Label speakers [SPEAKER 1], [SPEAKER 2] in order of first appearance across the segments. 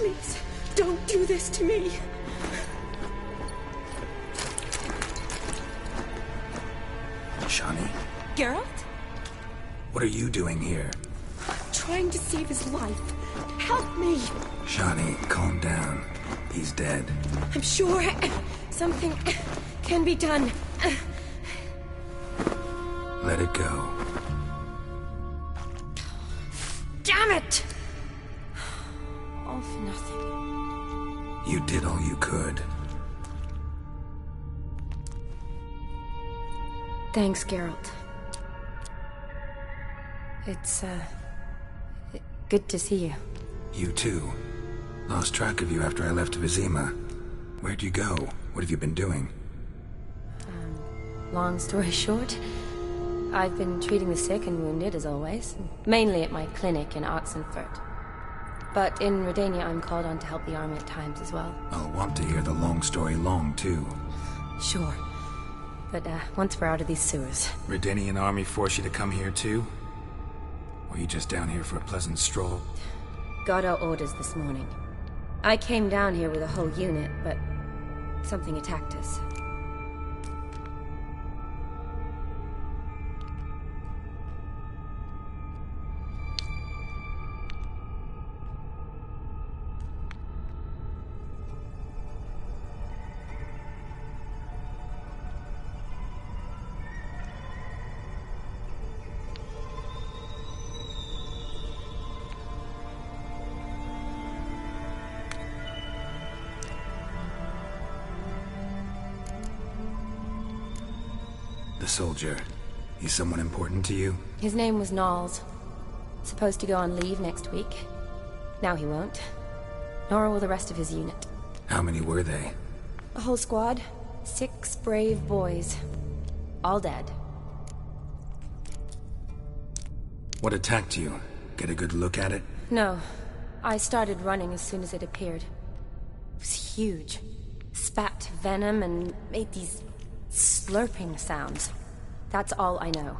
[SPEAKER 1] Please, don't do this to me.
[SPEAKER 2] Shani?
[SPEAKER 1] Geralt?
[SPEAKER 2] What are you doing here?
[SPEAKER 1] Trying to save his life. Help me!
[SPEAKER 2] Shani, calm down. He's dead.
[SPEAKER 1] I'm sure something can be done.
[SPEAKER 2] Let it go.
[SPEAKER 1] Damn it! All for nothing.
[SPEAKER 2] You did all you could.
[SPEAKER 1] Thanks, Geralt. It's, good to see you.
[SPEAKER 2] You too. Lost track of you after I left Vizima. Where'd you go? What have you been doing?
[SPEAKER 1] Long story short, I've been treating the sick and wounded, as always. Mainly at my clinic in Oxenfurt. But in Redania, I'm called on to help the army at times as well.
[SPEAKER 2] I'll want to hear the long story long, too.
[SPEAKER 1] Sure. But, once we're out of these sewers...
[SPEAKER 2] Redanian army force you to come here, too? Or you just down here for a pleasant stroll?
[SPEAKER 1] Got our orders this morning. I came down here with a whole unit, but... something attacked us.
[SPEAKER 2] The soldier. He's someone important to you?
[SPEAKER 1] His name was Knowles. Supposed to go on leave next week. Now he won't. Nor will the rest of his unit.
[SPEAKER 2] How many were they?
[SPEAKER 1] A whole squad. 6 brave boys. All dead.
[SPEAKER 2] What attacked you? Get a good look at it?
[SPEAKER 1] No. I started running as soon as it appeared. It was huge. Spat venom and made these slurping sounds. That's all I know.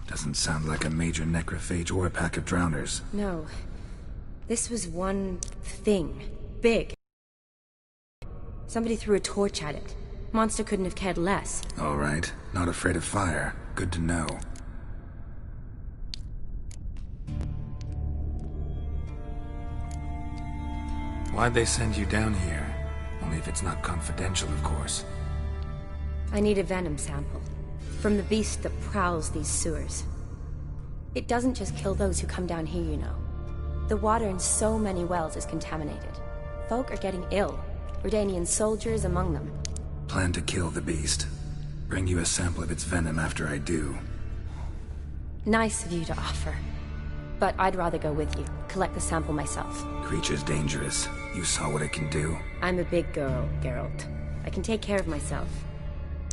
[SPEAKER 2] Doesn't sound like a major necrophage or a pack of drowners.
[SPEAKER 1] No. This was one thing. Big. Somebody threw a torch at it. Monster couldn't have cared less.
[SPEAKER 2] All right. Not afraid of fire. Good to know. Why'd they send you down here? Only if it's not confidential, of course.
[SPEAKER 1] I need a venom sample. From the beast that prowls these sewers. It doesn't just kill those who come down here, you know. The water in so many wells is contaminated. Folk are getting ill. Redanian soldiers among them.
[SPEAKER 2] Plan to kill the beast. Bring you a sample of its venom after I do.
[SPEAKER 1] Nice of you to offer. But I'd rather go with you. Collect the sample myself.
[SPEAKER 2] Creature's dangerous. You saw what it can do.
[SPEAKER 1] I'm a big girl, Geralt. I can take care of myself.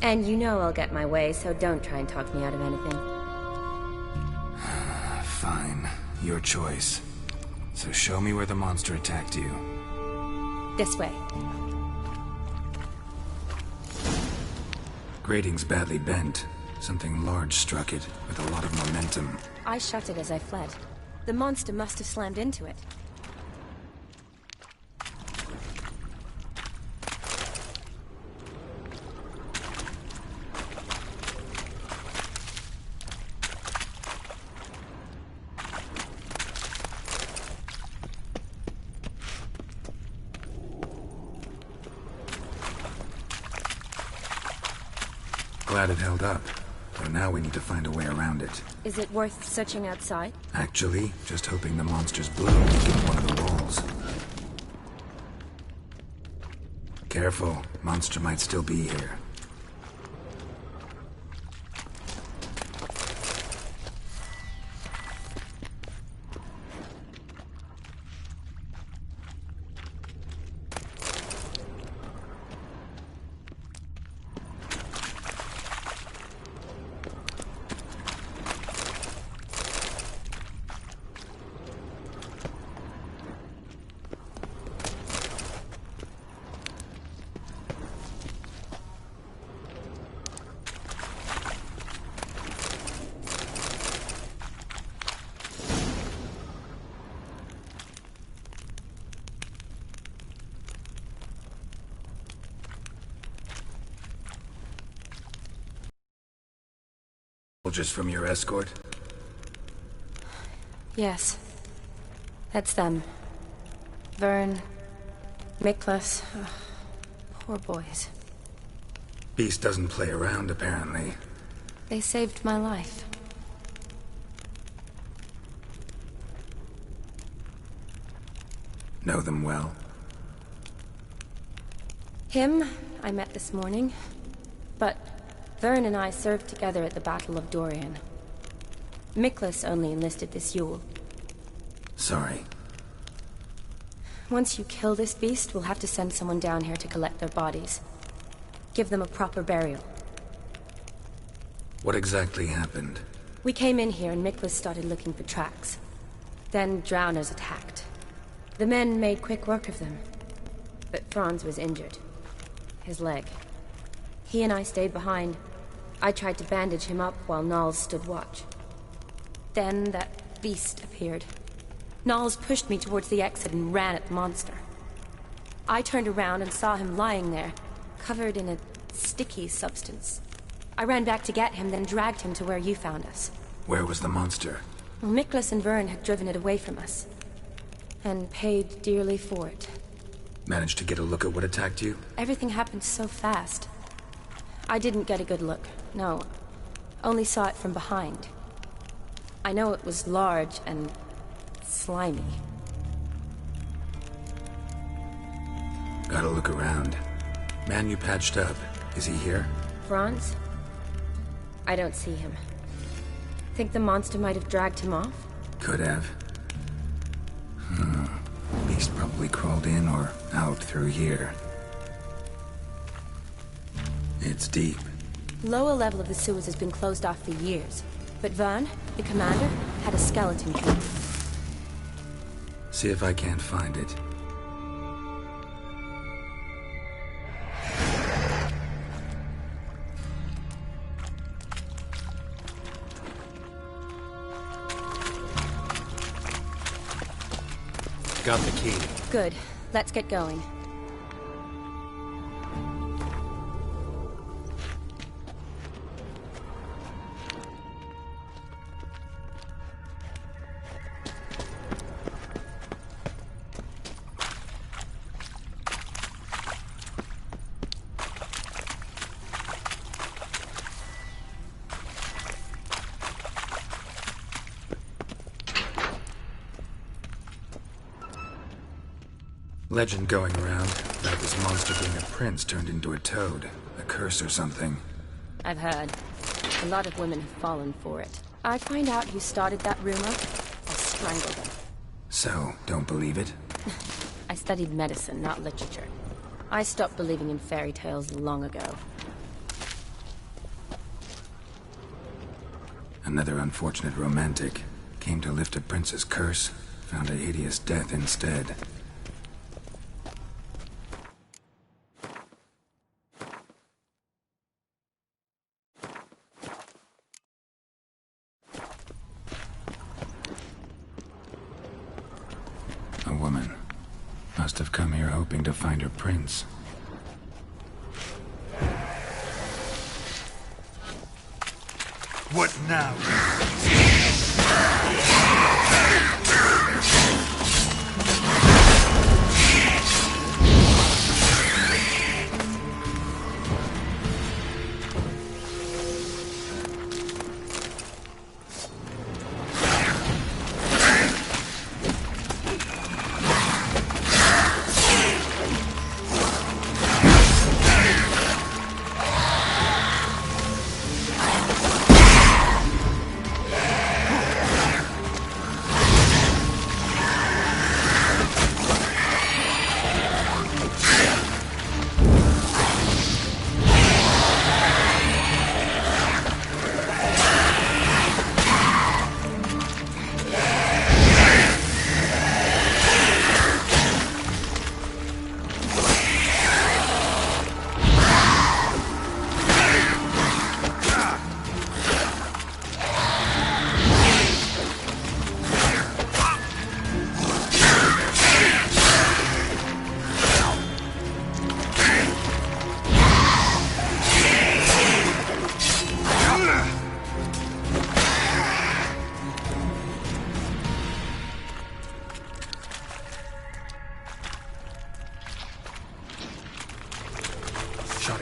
[SPEAKER 1] And you know I'll get my way, so don't try and talk me out of anything.
[SPEAKER 2] Fine. Your choice. So show me where the monster attacked you.
[SPEAKER 1] This way.
[SPEAKER 2] Grating's badly bent. Something large struck it, with a lot of momentum.
[SPEAKER 1] I shut it as I fled. The monster must have slammed into it.
[SPEAKER 2] Glad it held up. But now we need to find a way around it.
[SPEAKER 1] Is it worth searching outside?
[SPEAKER 2] Actually, just hoping the monster's blood will get one of the walls. Careful, monster might still be here. Soldiers from your escort?
[SPEAKER 1] Yes. That's them. Vern, Miklas. Poor boys.
[SPEAKER 2] Beast doesn't play around, apparently.
[SPEAKER 1] They saved my life.
[SPEAKER 2] Know them well?
[SPEAKER 1] Him, I met this morning. But Vern and I served together at the Battle of Dorian. Miklas only enlisted this Yule.
[SPEAKER 2] Sorry.
[SPEAKER 1] Once you kill this beast, we'll have to send someone down here to collect their bodies. Give them a proper burial.
[SPEAKER 2] What exactly happened?
[SPEAKER 1] We came in here and Miklas started looking for tracks. Then drowners attacked. The men made quick work of them. But Franz was injured. His leg. He and I stayed behind. I tried to bandage him up while Nals stood watch. Then that beast appeared. Nals pushed me towards the exit and ran at the monster. I turned around and saw him lying there, covered in a sticky substance. I ran back to get him, then dragged him to where you found us.
[SPEAKER 2] Where was the monster?
[SPEAKER 1] Well, Miklas and Vern had driven it away from us. And paid dearly for it.
[SPEAKER 2] Managed to get a look at what attacked you?
[SPEAKER 1] Everything happened so fast. I didn't get a good look, no. Only saw it from behind. I know it was large and slimy.
[SPEAKER 2] Gotta look around. Man you patched up, is he here?
[SPEAKER 1] Franz? I don't see him. Think the monster might have dragged him off?
[SPEAKER 2] Could have. Beast probably crawled in or out through here. It's deep.
[SPEAKER 1] Lower level of the sewers has been closed off for years. But Vern, the commander, had a skeleton key.
[SPEAKER 2] See if I can't find it. Got the key.
[SPEAKER 1] Good. Let's get going.
[SPEAKER 2] Legend going around about this monster being a prince turned into a toad. A curse or something.
[SPEAKER 1] I've heard. A lot of women have fallen for it. I find out who started that rumor, I'll strangle them.
[SPEAKER 2] So, don't believe it?
[SPEAKER 1] I studied medicine, not literature. I stopped believing in fairy tales long ago.
[SPEAKER 2] Another unfortunate romantic. Came to lift a prince's curse, found a hideous death instead. A woman. Must have come here hoping to find her prince.
[SPEAKER 3] What now?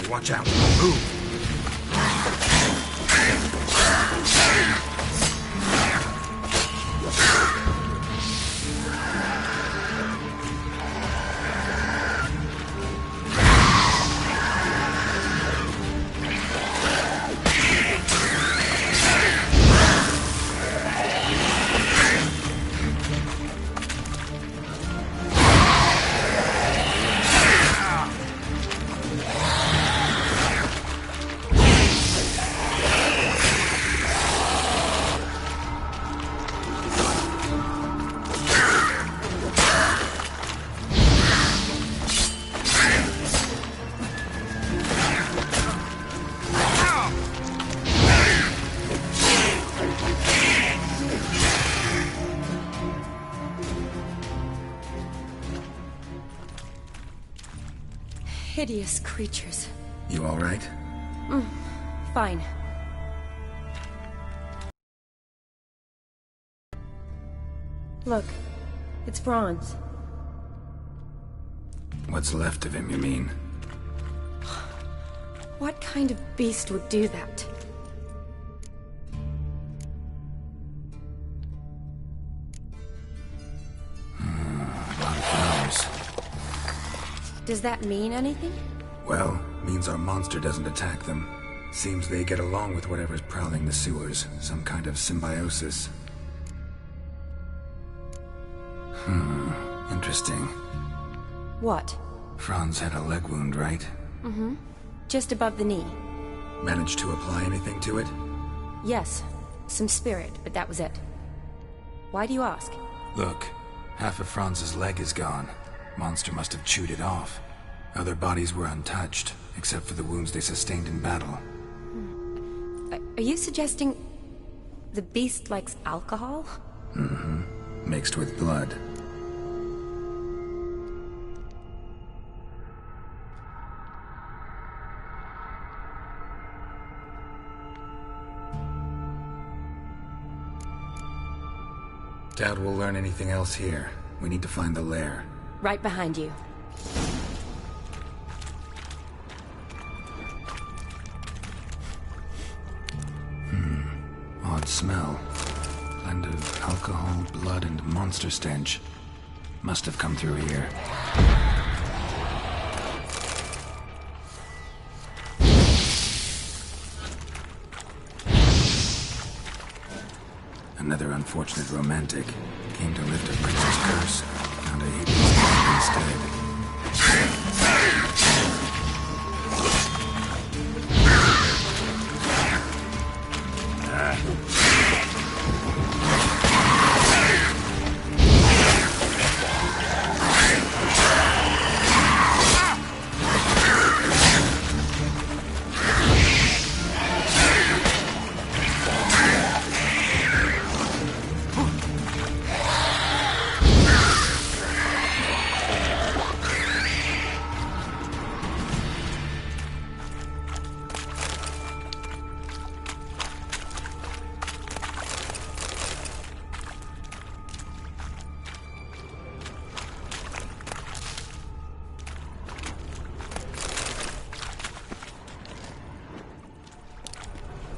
[SPEAKER 2] Hey, watch out. Move!
[SPEAKER 1] Hideous creatures.
[SPEAKER 2] You all right?
[SPEAKER 1] Fine. Look, it's Franz.
[SPEAKER 2] What's left of him, you mean?
[SPEAKER 1] What kind of beast would do that?
[SPEAKER 2] A lot of flowers.
[SPEAKER 1] Does that mean anything?
[SPEAKER 2] Well, means our monster doesn't attack them. Seems they get along with whatever's prowling the sewers. Some kind of symbiosis. Interesting.
[SPEAKER 1] What?
[SPEAKER 2] Franz had a leg wound, right?
[SPEAKER 1] Just above the knee.
[SPEAKER 2] Managed to apply anything to it?
[SPEAKER 1] Yes, some spirit, but that was it. Why do you ask?
[SPEAKER 2] Look, half of Franz's leg is gone. Monster must have chewed it off. Other bodies were untouched, except for the wounds they sustained in battle.
[SPEAKER 1] Are you suggesting the beast likes alcohol?
[SPEAKER 2] Mixed with blood. Doubt we'll learn anything else here. We need to find the lair.
[SPEAKER 1] Right behind you.
[SPEAKER 2] Odd smell. Blend of alcohol, blood, and monster stench. Must have come through here. Another unfortunate romantic. Came to lift a prince's curse. Found a hideous death instead.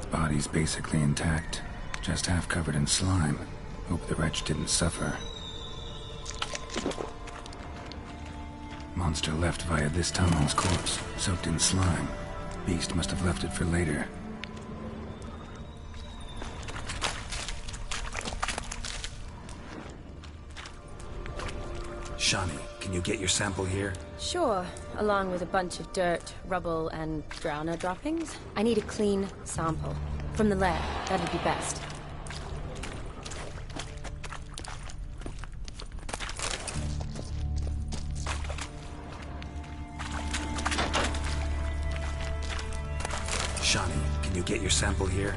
[SPEAKER 2] Body's basically intact, just half covered in slime. Hope the wretch didn't suffer. Monster left via this tunnel's corpse, soaked in slime. Beast must have left it for later. Shani, can you get your sample here?
[SPEAKER 1] Sure, along with a bunch of dirt, rubble, and drowner droppings. I need a clean sample. From the lair, that'd be best.
[SPEAKER 2] Shani, can you get your sample here?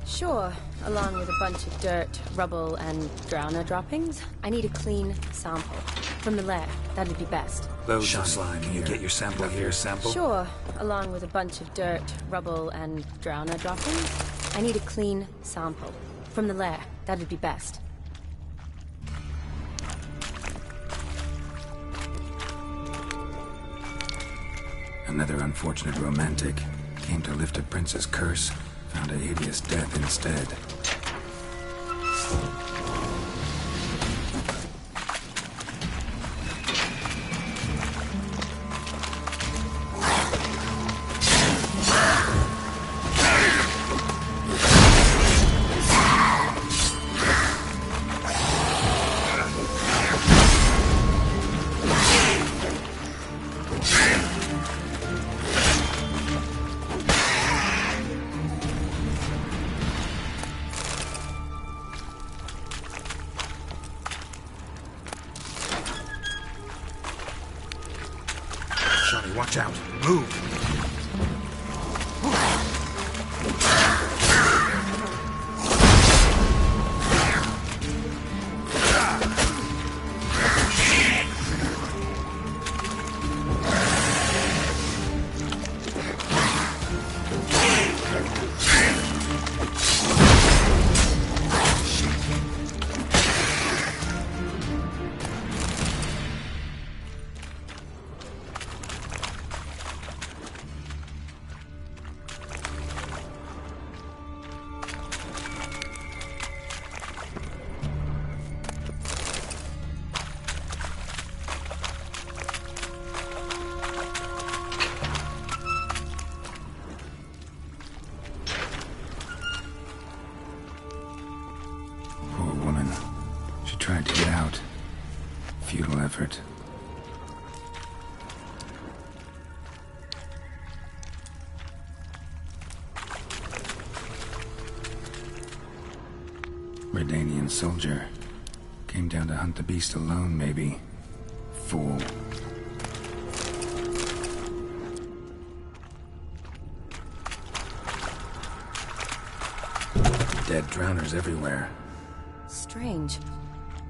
[SPEAKER 1] Sure, along with a bunch of dirt, rubble, and drowner droppings. I need a clean sample. From the lair, that'd be best.
[SPEAKER 2] Loads of slime. Can you get your sample here? Sample?
[SPEAKER 1] Sure, along with a bunch of dirt, rubble, and drowner droppings. I need a clean sample. From the lair, that'd be best.
[SPEAKER 2] Another unfortunate romantic. Came to lift a prince's curse, found a hideous death instead.
[SPEAKER 3] Watch out. Move.
[SPEAKER 2] Tried to get out. Futile effort. Redanian soldier. Came down to hunt the beast alone, maybe. Fool. Dead drowners everywhere.
[SPEAKER 1] Strange.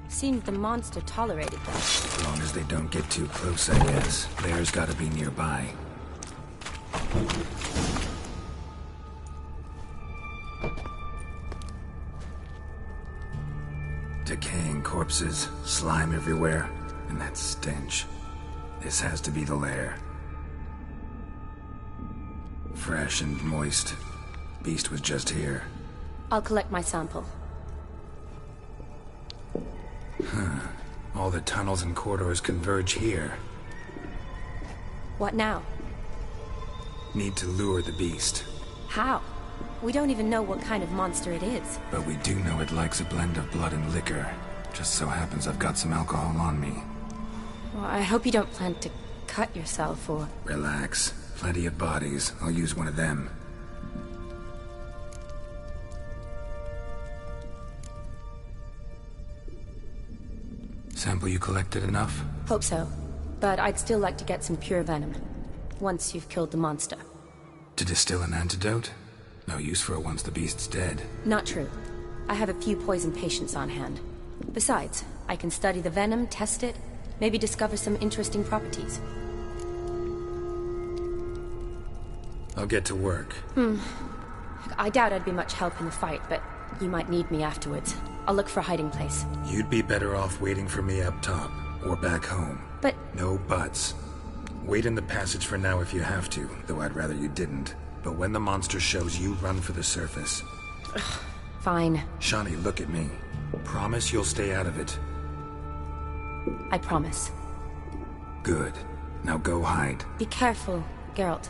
[SPEAKER 1] Seems the monster tolerated them.
[SPEAKER 2] As long as they don't get too close, I guess. Bear's gotta be nearby. Decaying corpses, slime everywhere, and that stench. This has to be the lair. Fresh and moist. Beast was just here.
[SPEAKER 1] I'll collect my sample.
[SPEAKER 2] All the tunnels and corridors converge here.
[SPEAKER 1] What now?
[SPEAKER 2] Need to lure the beast.
[SPEAKER 1] How? We don't even know what kind of monster it is.
[SPEAKER 2] But we do know it likes a blend of blood and liquor. Just so happens I've got some alcohol on me.
[SPEAKER 1] Well, I hope you don't plan to cut yourself or...
[SPEAKER 2] Relax. Plenty of bodies. I'll use one of them. Sample you collected enough?
[SPEAKER 1] Hope so. But I'd still like to get some pure venom. Once you've killed the monster.
[SPEAKER 2] To distill an antidote? No use for it once the beast's dead.
[SPEAKER 1] Not true. I have a few poison patients on hand. Besides, I can study the venom, test it, maybe discover some interesting properties.
[SPEAKER 2] I'll get to work.
[SPEAKER 1] I doubt I'd be much help in the fight, but you might need me afterwards. I'll look for a hiding place.
[SPEAKER 2] You'd be better off waiting for me up top, or back home.
[SPEAKER 1] But...
[SPEAKER 2] No buts. Wait in the passage for now if you have to, though I'd rather you didn't. But when the monster shows, you run for the surface.
[SPEAKER 1] Fine.
[SPEAKER 2] Shani, look at me. Promise you'll stay out of it.
[SPEAKER 1] I promise.
[SPEAKER 2] Good. Now go hide.
[SPEAKER 1] Be careful, Geralt.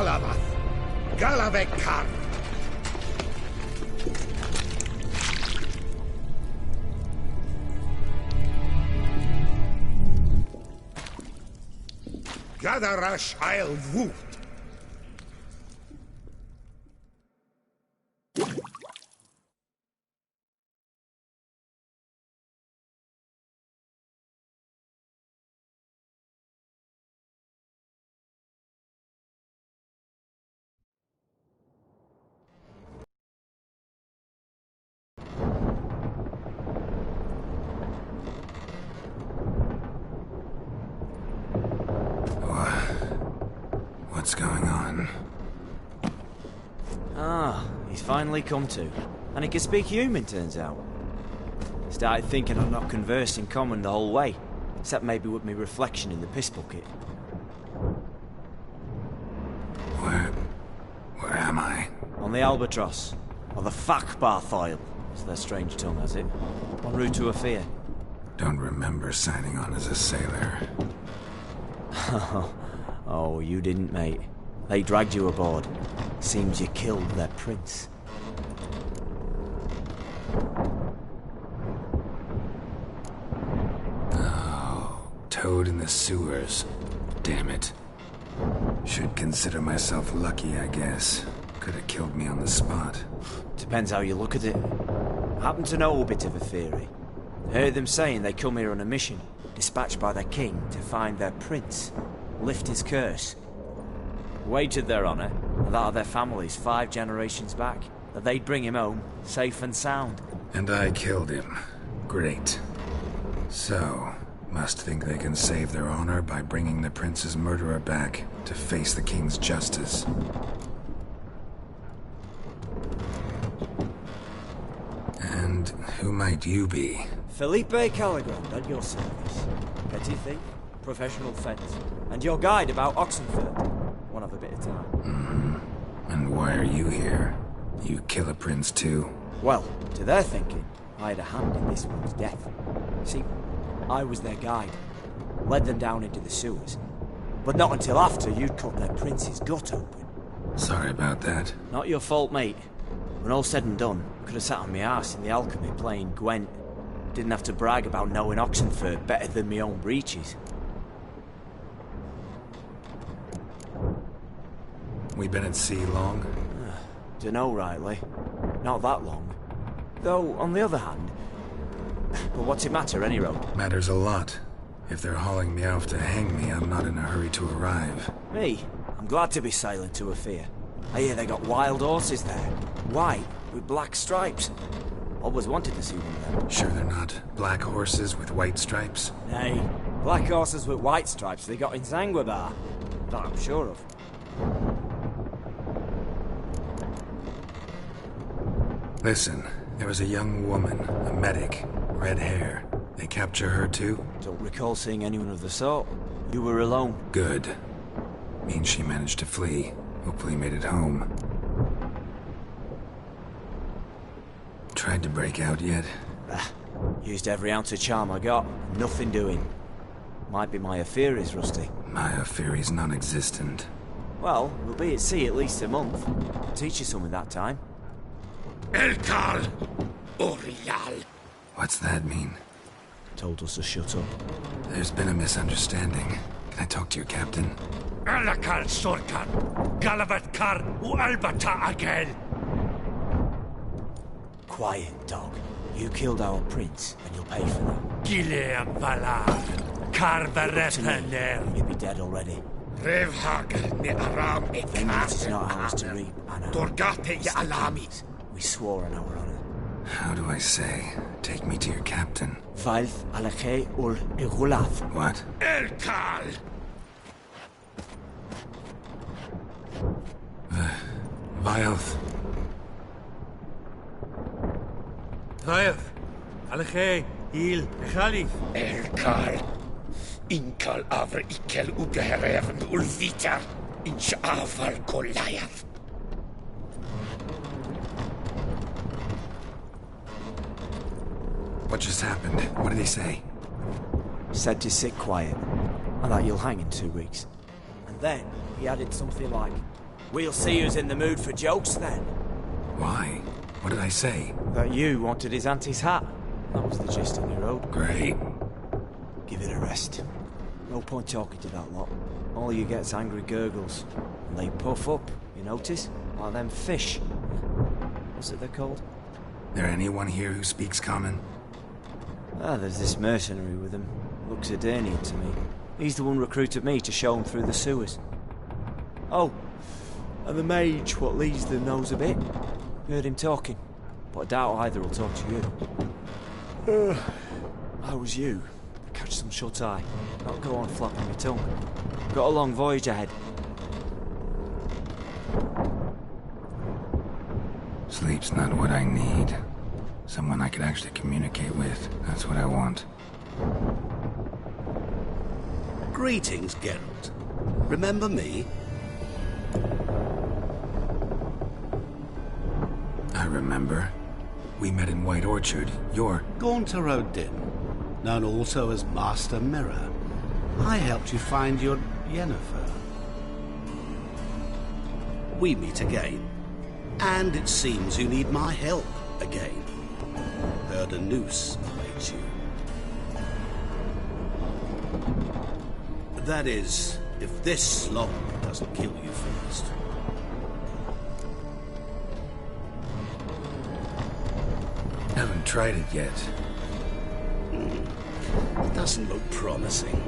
[SPEAKER 3] Kalavath. Galavekar. Gadarash I'll Woot.
[SPEAKER 2] What's going on?
[SPEAKER 4] Ah, he's finally come to. And he can speak human, turns out. Started thinking I'd not conversed in common the whole way, except maybe with me reflection in the piss bucket.
[SPEAKER 2] Where am I?
[SPEAKER 4] On the Albatross, or the Fakbarth Isle, as their strange tongue has it, en route to Ophir.
[SPEAKER 2] Don't remember signing on as a sailor.
[SPEAKER 4] Oh, you didn't, mate. They dragged you aboard. Seems you killed their prince.
[SPEAKER 2] Oh, toad in the sewers. Damn it. Should consider myself lucky, I guess. Could have killed me on the spot.
[SPEAKER 4] Depends how you look at it. I happen to know a bit of a theory. Heard them saying they come here on a mission, dispatched by their king to find their prince, lift his curse. Wagered their honour, and that of their families 5 generations back, that they'd bring him home, safe and sound.
[SPEAKER 2] And I killed him. Great. So, must think they can save their honor by bringing the prince's murderer back to face the king's justice. And who might you be?
[SPEAKER 4] Felipe Caligrand, at your service. Petty thief, professional fence, and your guide about Oxenford. One of a bit of time.
[SPEAKER 2] Mm-hmm. And why are you here? You kill a prince too?
[SPEAKER 4] Well, to their thinking, I had a hand in this one's death. See, I was their guide. Led them down into the sewers. But not until after you'd cut their prince's gut open.
[SPEAKER 2] Sorry about that.
[SPEAKER 4] Not your fault, mate. When all said and done, I could have sat on my arse in the alchemy playing Gwent. Didn't have to brag about knowing Oxenford better than my own breeches.
[SPEAKER 2] We been at sea long?
[SPEAKER 4] Dunno rightly. Not that long. Though, on the other hand... But what's it matter, any road?
[SPEAKER 2] Matters a lot. If they're hauling me off to hang me, I'm not in a hurry to arrive.
[SPEAKER 4] Me? I'm glad to be sailing to Ophir. I hear they got wild horses there. White, with black stripes. Always wanted to see one of them.
[SPEAKER 2] Sure they're not black horses with white stripes?
[SPEAKER 4] Nay, black horses with white stripes they got in Zanguebar. That I'm sure of.
[SPEAKER 2] Listen, there was a young woman, a medic, red hair. They capture her too?
[SPEAKER 4] Don't recall seeing anyone of the sort. You were alone.
[SPEAKER 2] Good. Means she managed to flee. Hopefully made it home. Tried to break out yet?
[SPEAKER 4] Used every ounce of charm I got. Nothing doing. Might be my Ophir is rusty.
[SPEAKER 2] My Ophir is non-existent.
[SPEAKER 4] Well, we'll be at sea at least a month. I'll teach you something that time.
[SPEAKER 3] Elkal Orial.
[SPEAKER 2] What's that mean?
[SPEAKER 4] Told us to shut up.
[SPEAKER 2] There's been a misunderstanding. Can I talk to your captain?
[SPEAKER 3] Alakal Sorkan. Galavatkar U Albata Agel.
[SPEAKER 4] Quiet, dog. You killed our prince, and you'll pay for that.
[SPEAKER 3] Gileam Valar. Karvarepener.
[SPEAKER 4] You'd be dead already.
[SPEAKER 3] Revhag ni Aram
[SPEAKER 4] Vengeance is not ours to reap, Anna.
[SPEAKER 3] Dorgate ya Alamis.
[SPEAKER 4] We swore on our honor.
[SPEAKER 2] How do I say? Take me to your captain.
[SPEAKER 4] Valth Alakhe ul Igulath.
[SPEAKER 2] What?
[SPEAKER 3] Elkal.
[SPEAKER 2] Vilth.
[SPEAKER 5] Vilth. Alakhe. Il. Khalif.
[SPEAKER 3] Elkal. Inkal Avre Ikel Ugehereven Ulvitar. Insha'aval Goliath.
[SPEAKER 2] What just happened? What did he say?
[SPEAKER 4] Said to sit quiet, and that you'll hang in 2 weeks. And then he added something like, We'll see who's in the mood for jokes then.
[SPEAKER 2] Why? What did I say?
[SPEAKER 4] That you wanted his auntie's hat. That was the gist of your road.
[SPEAKER 2] Great.
[SPEAKER 4] Give it a rest. No point talking to that lot. All you get's angry gurgles. And they puff up, you notice? Like them fish. What's it they're called?
[SPEAKER 2] There anyone here who speaks common?
[SPEAKER 4] Ah, there's this mercenary with him. Looks Edenian to me. He's the one recruited me to show him through the sewers. Oh, and the mage what leads them knows a bit. Heard him talking, but I doubt either will talk to you. How was you? Catch some shut-eye. Not go on flapping your tongue. Got a long voyage ahead.
[SPEAKER 2] Sleep's not what I need. Someone I could actually communicate with. That's what I want.
[SPEAKER 6] Greetings, Geralt. Remember me?
[SPEAKER 2] I remember. We met in White Orchard. You're...
[SPEAKER 6] Gaunter O'Din, known also as Master Mirror. I helped you find your Yennefer. We meet again. And it seems you need my help again. Heard a noose awaits you. That is, if this slog doesn't kill you first.
[SPEAKER 2] Haven't tried it yet.
[SPEAKER 6] It doesn't look promising.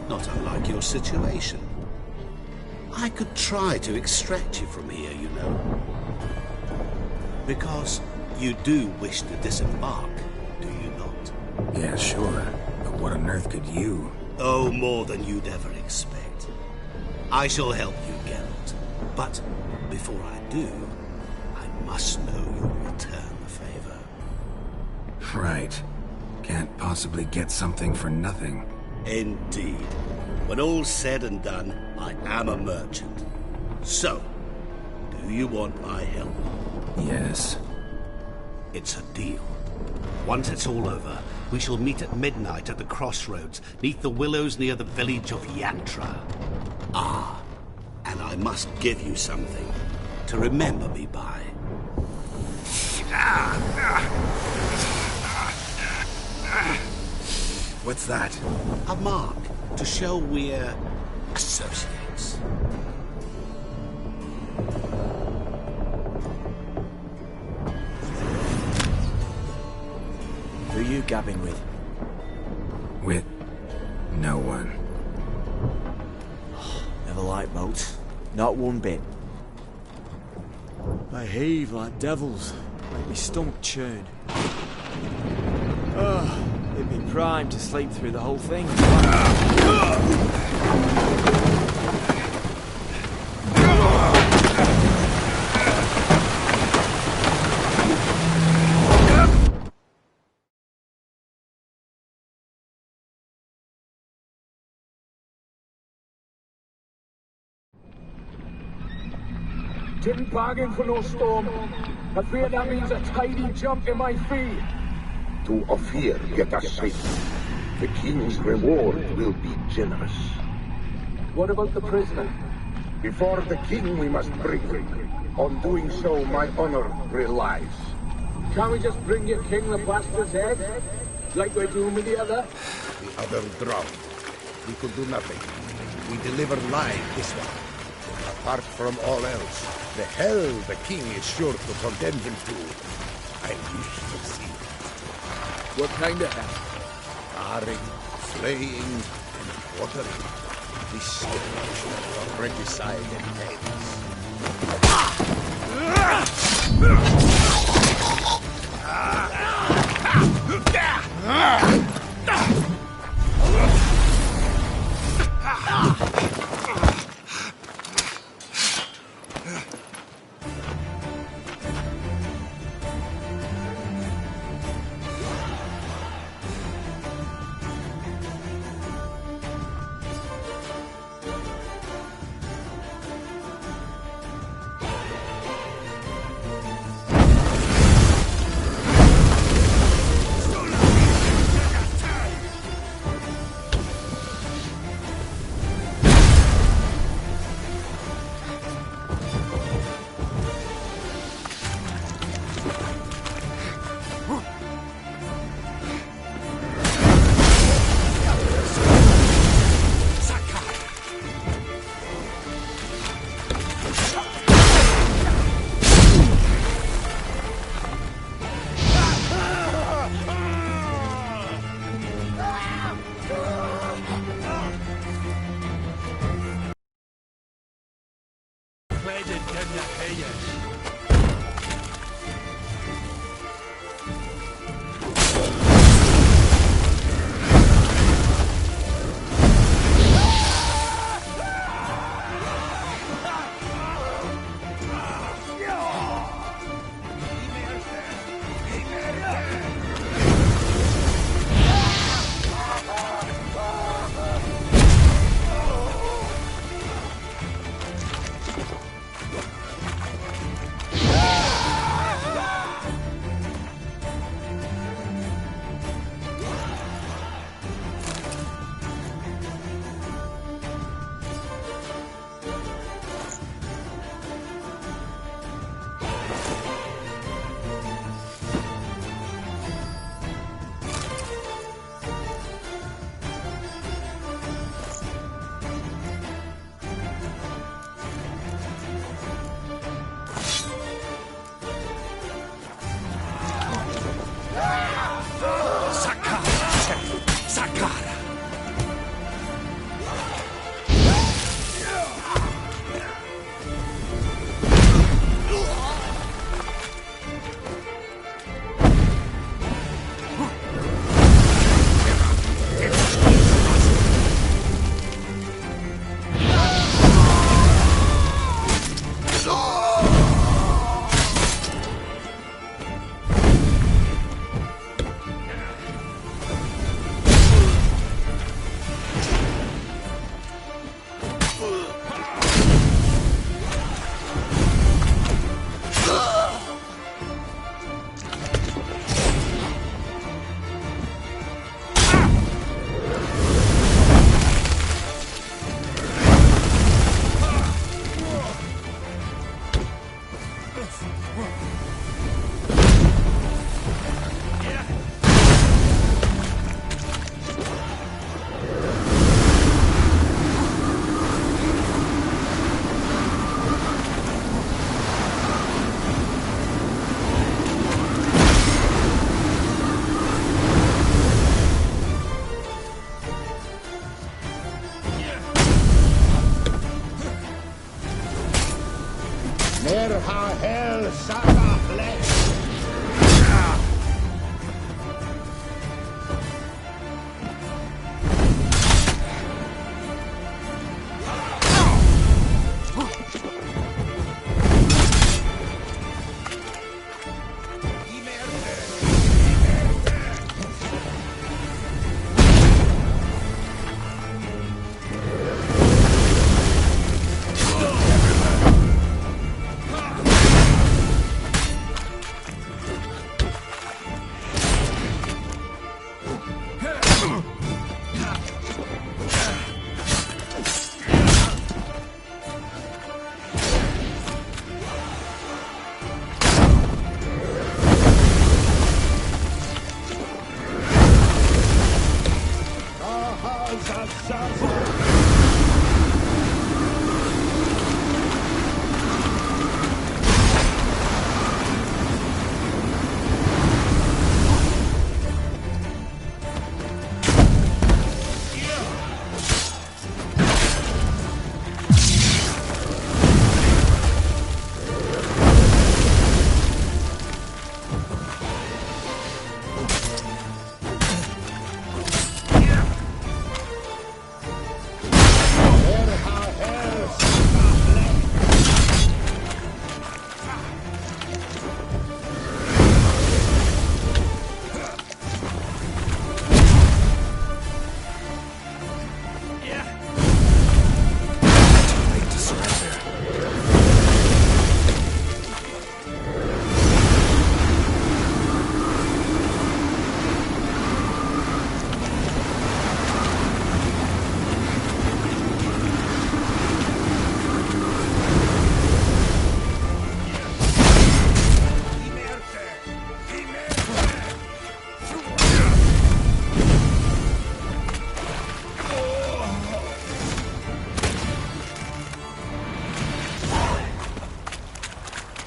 [SPEAKER 6] Not unlike your situation. I could try to extract you from here, you know. Because you do wish to disembark, do you not?
[SPEAKER 2] Yeah, sure. But what on earth could you...
[SPEAKER 6] Oh, more than you'd ever expect. I shall help you, Geralt. But before I do, I must know you'll return the favor.
[SPEAKER 2] Right. Can't possibly get something for nothing.
[SPEAKER 6] Indeed. When all's said and done, I am a merchant. So, do you want my help?
[SPEAKER 2] Yes.
[SPEAKER 6] It's a deal. Once it's all over, we shall meet at midnight at the crossroads, neath the willows near the village of Yantra. Ah, and I must give you something to remember me by.
[SPEAKER 2] What's that?
[SPEAKER 6] A mark to show we're associates.
[SPEAKER 4] Who are you gabbing with?
[SPEAKER 2] With... no one.
[SPEAKER 4] Never liked boats. Not one bit. They heave like devils. Make me stomach churn. They'd be primed to sleep through the whole thing.
[SPEAKER 7] Didn't bargain for no storm. I fear that means a tidy jump in my fee.
[SPEAKER 8] To Ophir get us safe. The king's reward will be generous.
[SPEAKER 7] What about the prisoner?
[SPEAKER 8] Before the king we must bring him. On doing so, my honor relies.
[SPEAKER 7] Can't we just bring your king the bastard's head? Like we're doing with the other?
[SPEAKER 8] The other drowned. We could do nothing. We deliver live this one. Apart from all else, the hell the king is sure to condemn him to, I wish to see.
[SPEAKER 7] What kind of hell?
[SPEAKER 8] Tarring, flaying, and quartering. This is fratricide and Hell, Saga, flesh! Zazazel!